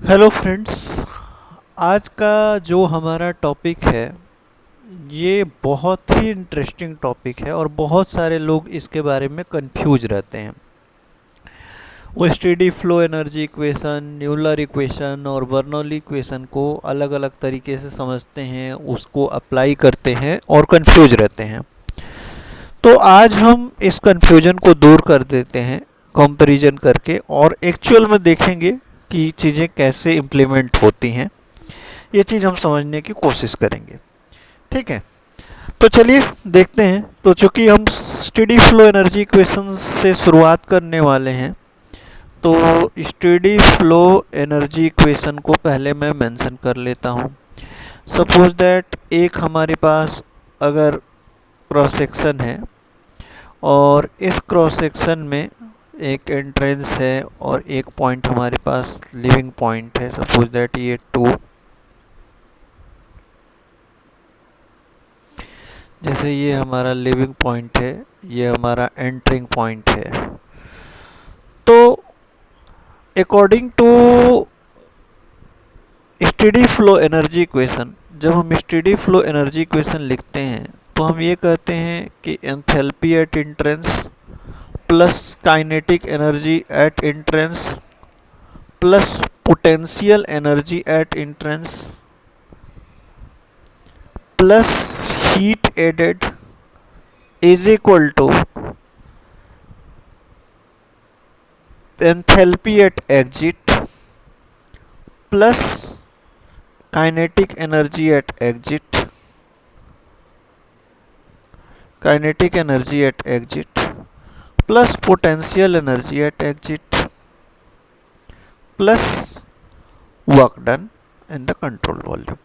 Hello friends. आज का जो हमारा टॉपिक है ये बहुत ही इंटरेस्टिंग टॉपिक है और बहुत सारे लोग इसके बारे में कंफ्यूज रहते हैं। वो स्टेडी फ्लो एनर्जी इक्वेशन, न्यूलर इक्वेशन और बर्नौली इक्वेशन को अलग अलग तरीके से समझते हैं, उसको अप्लाई करते हैं और कंफ्यूज रहते हैं। तो आज हम इस कंफ्यूजन को दूर कर देते हैं कंपैरिजन करके और एक्चुअल में देखेंगे कि चीज़ें कैसे इम्प्लीमेंट होती हैं। ये चीज़ हम समझने की कोशिश करेंगे। ठीक है, तो चलिए देखते हैं। तो चूंकि हम स्टेडी फ्लो एनर्जी इक्वेशन से शुरुआत करने वाले हैं, तो स्टेडी फ्लो एनर्जी इक्वेशन को पहले मैं मेंशन कर लेता हूँ। सपोज दैट एक हमारे पास अगर क्रॉस सेक्शन है और इस क्रॉस सेक्शन में एक एंट्रेंस है और एक पॉइंट हमारे पास लिविंग पॉइंट है। सपोज दैट ये 2, जैसे ये हमारा लिविंग पॉइंट है, ये हमारा एंटरिंग पॉइंट है। तो according to steady flow energy equation, जब हम स्टेडी फ्लो एनर्जी इक्वेशन लिखते हैं तो हम ये कहते हैं कि enthalpy at entrance plus kinetic energy at entrance plus potential energy at entrance plus heat added is equal to enthalpy at exit plus kinetic energy at exit plus potential energy at exit plus work done in the control volume.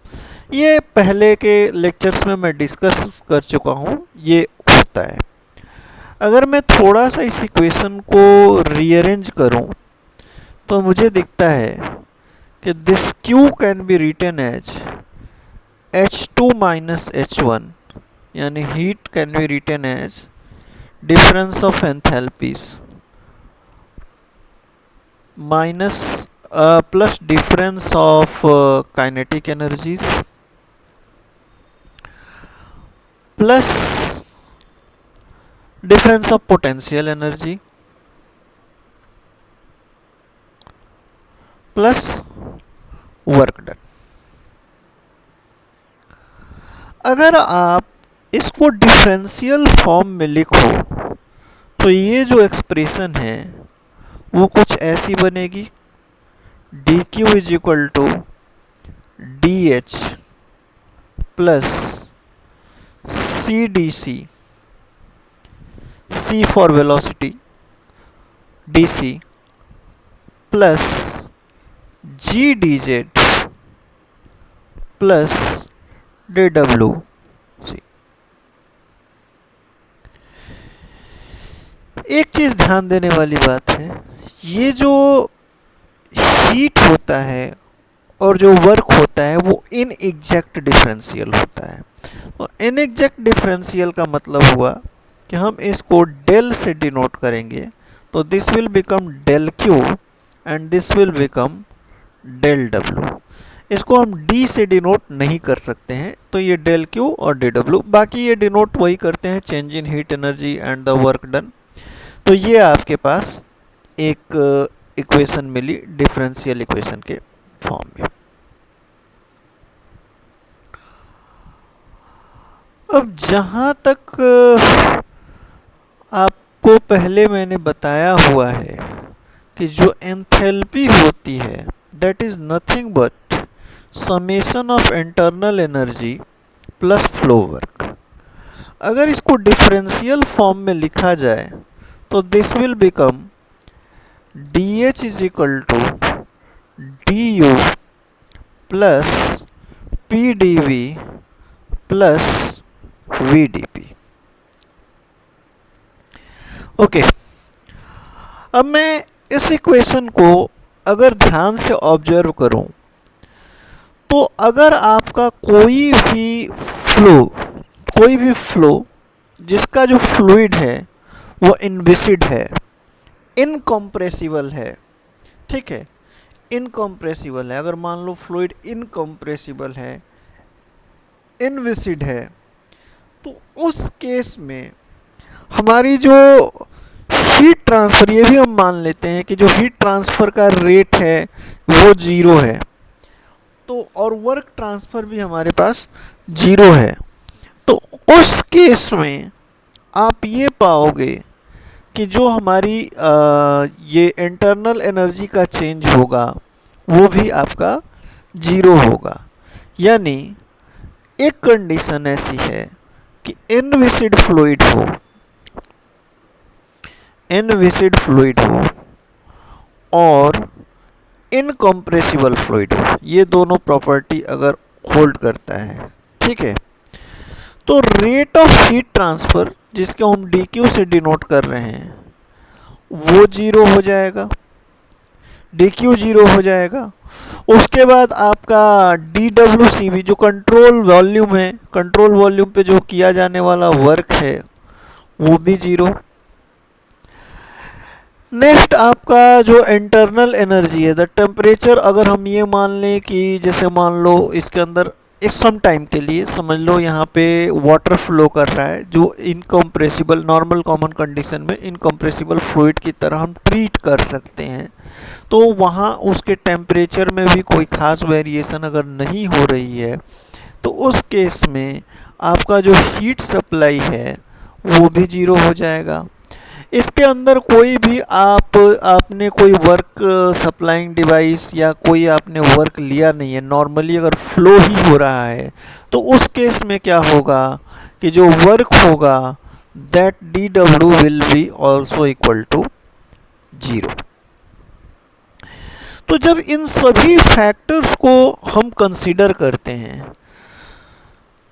ये पहले के lectures में मैं discuss कर चुका हूँ, ये होता है। अगर मैं थोड़ा सा इस इक्वेशन को रीअरेंज करूँ तो मुझे दिखता है कि this Q can be written as H2 minus H1, यानी heat can be written as difference of enthalpies minus plus difference of kinetic energies plus difference of potential energy plus work done. अगर आप इसको differential form में लिखो तो ये जो expression है वो कुछ ऐसी बनेगी। D Q is equal to D H plus C D C, C for velocity, D C plus G D Z plus D W C. एक चीज ध्यान देने वाली बात है, ये जो हीट होता है और जो वर्क होता है वो इन एग्जैक्ट डिफरेंशियल होता है। तो इन एग्जैक्ट डिफरेंशियल का मतलब हुआ कि हम इसको डेल से डिनोट करेंगे, तो this will become del Q and this will become del W. इसको हम डी से डिनोट नहीं कर सकते हैं, तो ये डेल क्यू और डी डब्ल्यू, बाकी ये डिनोट वही करते हैं, change in heat energy and the work done. तो ये आपके पास एक इक्वेशन मिली डिफरेंशियल इक्वेशन के फॉर्म में। अब जहाँ तक आपको पहले मैंने बताया हुआ है कि जो एंथैल्पी होती है that is nothing but summation of internal energy plus flow work. अगर इसको डिफरेंशियल फॉर्म में लिखा जाए तो this will become D H is equal to D U plus P D V plus V D P. Okay, अब मैं इस equation को अगर ध्यान से ऑब्जर्व करूं तो अगर आपका कोई भी फ्लो जिसका जो फ्लूइड है वो इनविसिड है, इनकम्प्रेसिबल है, ठीक है, इनकम्प्रेसिबल है, अगर मान लो फ्लूइड इनकम्प्रेसिबल है, इनविसिड है, तो उस केस में हमारी जो हीट ट्रांसफर, ये भी हम मान लेते हैं कि जो हीट ट्रांसफर का रेट है वो जीरो है, तो और वर्क ट्रांसफर भी हमारे पास जीरो है, तो उस केस में आप ये पाओगे कि जो हमारी ये इंटरनल एनर्जी का चेंज होगा वो भी आपका जीरो होगा। यानी एक कंडीशन ऐसी है कि इनविसिड फ्लूइड हो और इनकम्प्रेसिबल फ्लूइड हो, ये दोनों प्रॉपर्टी अगर होल्ड करता है, ठीक है, तो रेट ऑफ हीट ट्रांसफर जिसको हम dq से डिनोट कर रहे हैं वो जीरो हो जाएगा, dq जीरो हो जाएगा। उसके बाद आपका dWCV जो कंट्रोल वॉल्यूम है, कंट्रोल वॉल्यूम पे जो किया जाने वाला वर्क है वो भी जीरो। नेक्स्ट आपका जो इंटरनल एनर्जी है, द टेम्परेचर, अगर हम ये मान लें कि जैसे मान लो इसके अंदर एक सम टाइम के लिए समझ लो यहाँ पे वाटर फ्लो कर रहा है जो इनकम्प्रेसिबल, नॉर्मल कॉमन कंडीशन में इनकम्प्रेसिबल फ्लूइड की तरह हम ट्रीट कर सकते हैं, तो वहाँ उसके टेम्परेचर में भी कोई ख़ास वेरिएशन अगर नहीं हो रही है तो उस केस में आपका जो हीट सप्लाई है वो भी जीरो हो जाएगा। इसके अंदर कोई भी आपने कोई वर्क सप्लाइंग डिवाइस या कोई आपने वर्क लिया नहीं है, नॉर्मली अगर फ्लो ही हो रहा है, तो उस केस में क्या होगा कि जो वर्क होगा that dW will be also equal to zero. तो जब इन सभी फैक्टर्स को हम कंसीडर करते हैं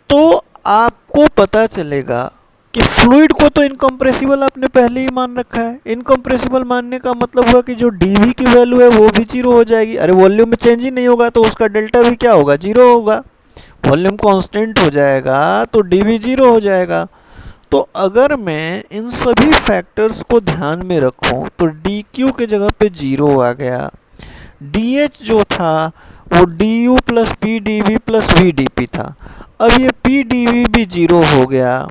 तो आपको पता चलेगा कि फ्लूइड को तो इनकम्प्रेसिबल आपने पहले ही मान रखा है। इनकम्प्रेसिबल मानने का मतलब हुआ कि जो dV की वैल्यू है वो भी जीरो हो जाएगी। अरे वॉल्यूम में चेंज ही नहीं होगा तो उसका डेल्टा भी क्या होगा, जीरो होगा। वॉल्यूम कांस्टेंट हो जाएगा तो dV जीरो हो जाएगा। तो अगर मैं इन सभी फैक्टर्स को ध्यान में रखूं तो dQ के जगह पे जीरो आ गया, dH जो था वो du plus P D V plus V D P था। अब ये पी डी वी भी जीरो हो गया,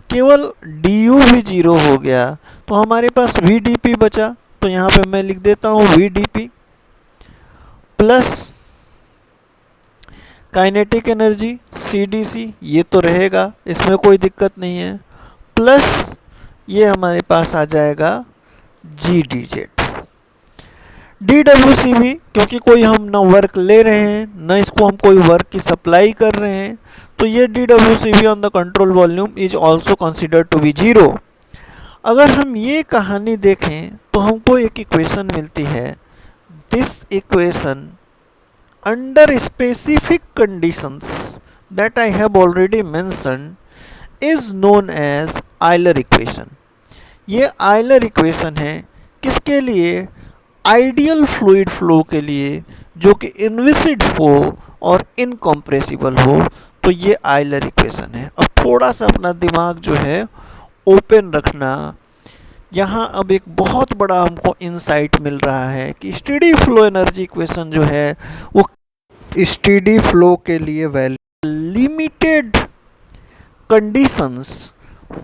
केवल du भी जीरो हो गया, तो हमारे पास वी डी पी बचा। तो यहाँ पे मैं लिख देता हूँ V D P plus kinetic energy C D C, ये तो रहेगा, इसमें कोई दिक्कत नहीं है, प्लस ये हमारे पास आ जाएगा जी डी जेड। DWCV क्योंकि कोई हम ना वर्क ले रहे हैं ना इसको हम कोई वर्क की सप्लाई कर रहे हैं, तो ये DWCV on the control volume is also considered to be zero. अगर हम ये कहानी देखें तो हमको एक इक्वेशन मिलती है, this equation under specific conditions that I have already mentioned is known as Euler equation. ये आयलर इक्वेशन है किसके लिए, आइडियल फ्लूइड फ्लो के लिए जो कि इनविसिड हो और इनकम्प्रेसिबल हो, तो ये आयलर इक्वेशन है। अब थोड़ा सा अपना दिमाग जो है ओपन रखना, यहाँ अब एक बहुत बड़ा हमको इंसाइट मिल रहा है कि स्टेडी फ्लो एनर्जी इक्वेशन जो है वो स्टेडी फ्लो के लिए वैल्यू लिमिटेड कंडीशंस,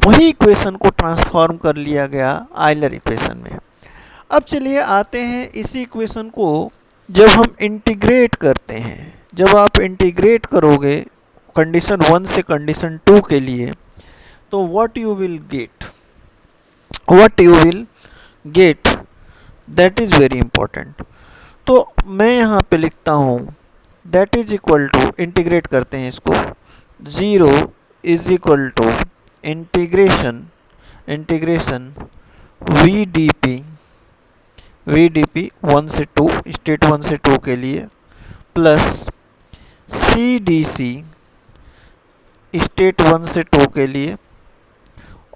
वही इक्वेशन को ट्रांसफॉर्म कर लिया गया आयलर इक्वेशन में। अब चलिए आते हैं इसी इक्वेशन को जब हम इंटीग्रेट करते हैं, जब आप इंटीग्रेट करोगे कंडीशन 1 से कंडीशन 2 के लिए, तो what you will get that is very important. तो मैं यहाँ पे लिखता हूँ that is equal to, integrate करते हैं इसको, 0 is equal to integration V D P 1 से 2, स्टेट 1 से 2 के लिए, plus C D C state 1 से 2 के लिए,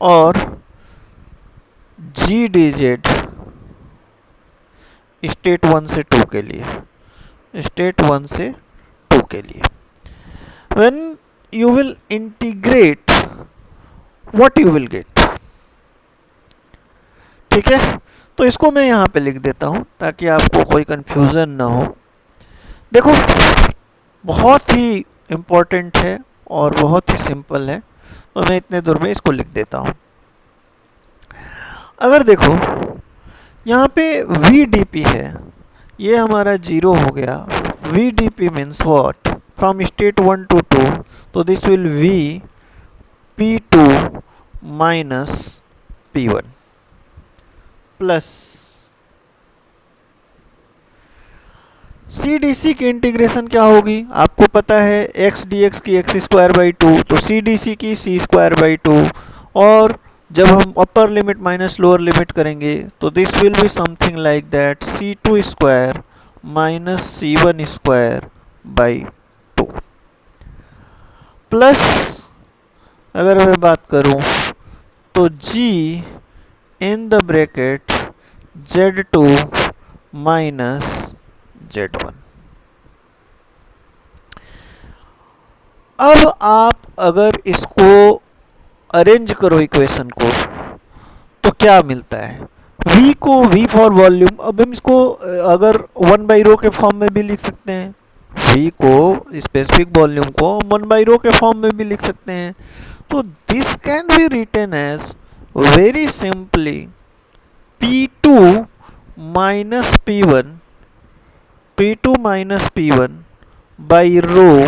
और जी डी जेड स्टेट 1 से 2 के लिए, स्टेट 1 से 2 के लिए। When you will integrate, what you will get, ठीक है। तो इसको मैं यहाँ पे लिख देता हूँ ताकि आपको कोई कंफ्यूजन ना हो। देखो, बहुत ही इम्पोर्टेंट है और बहुत ही सिंपल है, तो मैं इतने दूर में इसको लिख देता हूँ। अगर देखो यहाँ पे VDP है, ये हमारा जीरो हो गया। VDP means what? From state 1 to 2, तो this will V P2 minus P1 plus CDC की इंटीग्रेशन क्या होगी? आपको पता है x dx की x स्क्वायर बाई 2, तो CDC की c स्क्वायर बाई 2, और जब हम upper limit minus lower limit करेंगे तो this will be something like that C2 square minus C1 square by 2 plus, अगर मैं बात करूं तो G in the bracket Z2 minus Z1। अब आप अगर इसको अरेंज करो इक्वेशन को, तो क्या मिलता है? V को V फॉर वॉल्यूम, अब हम इसको अगर 1 बाई रो के फॉर्म में भी लिख सकते हैं, V को स्पेसिफिक वॉल्यूम को 1 बाई रो के फॉर्म में भी लिख सकते हैं। तो this can be written as very simply P2 minus P1, P2 minus P1 by rho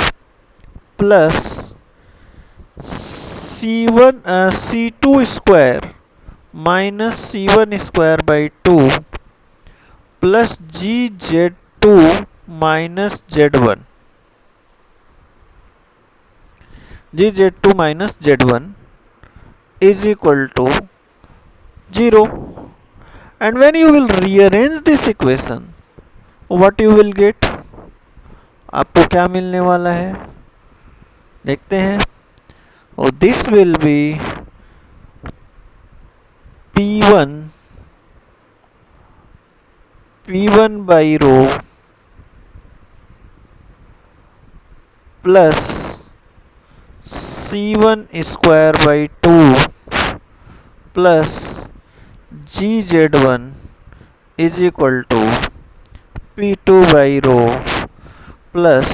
plus C2 square minus C1 square by 2 plus GZ2 minus Z1, GZ2 minus Z1 is equal to 0. And when you will rearrange this equation, what you will get? आपको क्या मिलने वाला है देखते हैं। और this will be P1 by rho plus C1 square by 2 plus GZ1 is equal to P2 by rho plus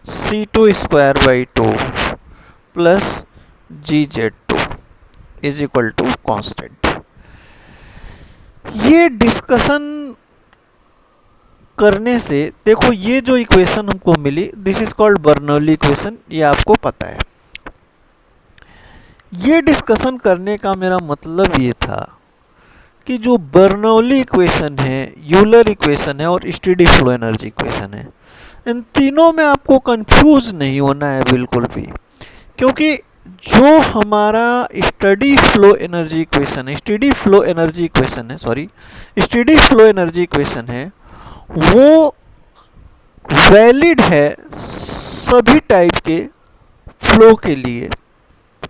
C2 square by 2 plus GZ2 is equal to constant. ये discussion करने से देखो, ये जो इक्वेशन हमको मिली, this is called Bernoulli equation, ये आपको पता है। ये डिस्कशन करने का मेरा मतलब ये था कि जो बर्नौली इक्वेशन है, यूलर इक्वेशन है और स्टेडी फ्लो एनर्जी इक्वेशन है, इन तीनों में आपको कंफ्यूज नहीं होना है बिल्कुल भी, क्योंकि जो हमारा स्टेडी फ्लो एनर्जी इक्वेशन है, स्टेडी फ्लो एनर्जी इक्वेशन है, वो वैलिड है सभी टाइप के फ्लो के लिए,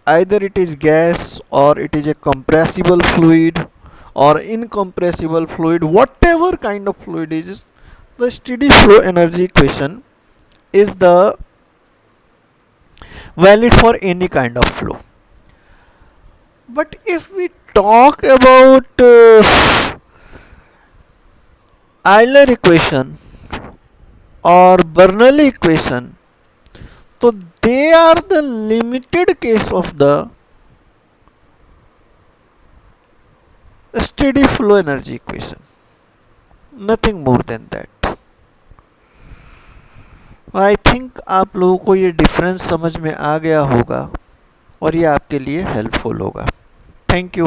आइदर इट इज गैस और it is a compressible fluid और incompressible fluid, whatever kind of fluid is, the steady flow energy equation is the valid for any kind of flow. But if we talk about Euler equation or Bernoulli equation, so they are the limited case of the steady flow energy equation, nothing more than that. I think आप लोगों को ये difference समझ में आ गया होगा और ये आपके लिए हेल्पफुल होगा। Thank you.